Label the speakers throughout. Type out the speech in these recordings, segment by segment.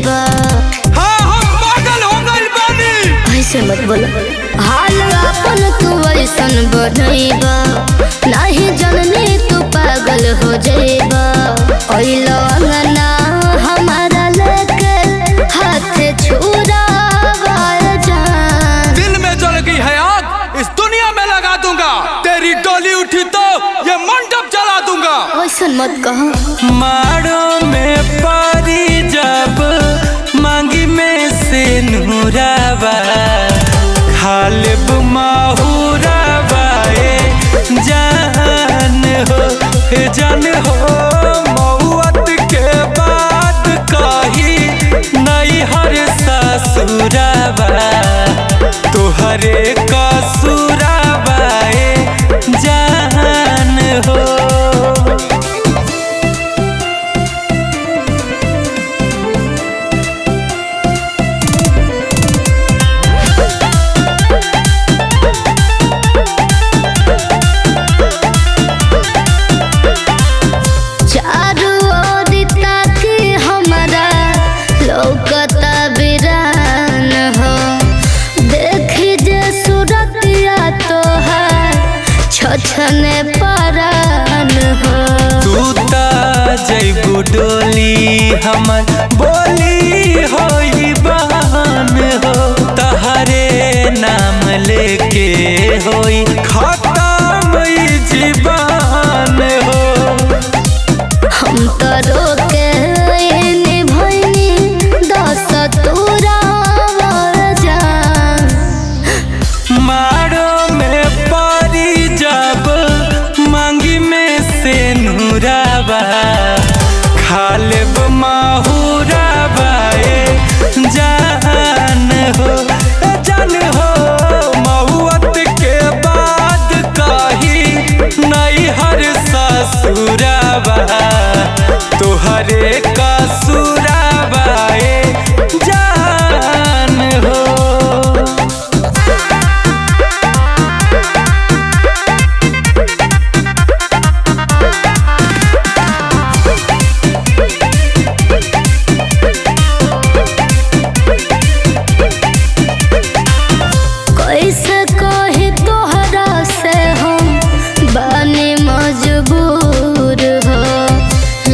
Speaker 1: जइबा।
Speaker 2: हाँ हम पागल हो गइल बानी।
Speaker 1: ऐसे मत बोला, हाल अपन तू ऐसन बनइबा, नहीं जननी तू पागल हो जइबा। ओइलो अंगना हमारा लेके हाथ छुरावा जान।
Speaker 2: दिल में जल गई है आग, इस दुनिया में लगा दूंगा। तेरी डोली उठी तो ये मंडप जला दूंगा।
Speaker 1: ऐसन मत कहो।
Speaker 2: मारो में पारी जब मांगी में से नूरावा, खालिब माहूरावा जान हो, जान हो। मौत के बाद कही नहीं हर ससुरावा, तुहरे कसूरावा जान हो।
Speaker 1: छने परान हो,
Speaker 2: तू ता जइबू डोली हमर बोली होई बहान हो। तहरे नाम लेके होई खत्म ई जीवन हो।
Speaker 1: हम तो रोके निभैनी दस तुरावा जान।
Speaker 2: मारो में पारी जब मांगी में से नूरावा, खालिब माहूरावा जान हो, जान हो। मौत के बाद कही नहीं हर ससुरावा, तुहरे कसूरावा जान हो।
Speaker 1: कैसे कही तोहरा से हम बने मजबूर हो,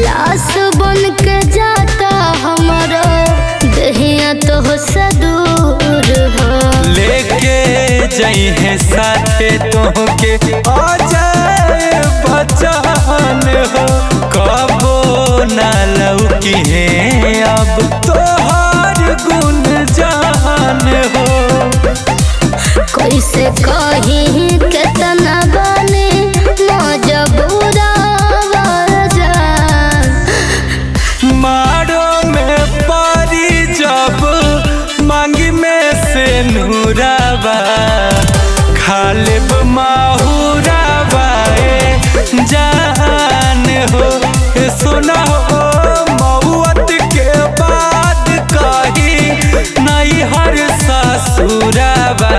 Speaker 1: लाश बन के जाता हमारा दहिया तो से दूर हो।
Speaker 2: लेके जई है साथे तोहके अजय बचन हो, कबो ना लौकी है अब तोहर गुण जान हो।
Speaker 1: कैसे कही केतना बने मजबूरावा जान।
Speaker 2: मारो में पारी जब मांगी में से नूरावा, खालिब माहूरावा जान हो। सुना हो मौत के बाद कही नहीं हर ससुरावा,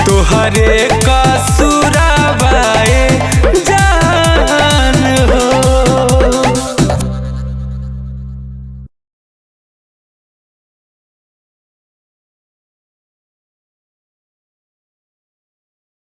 Speaker 2: तुहरे कसूरावा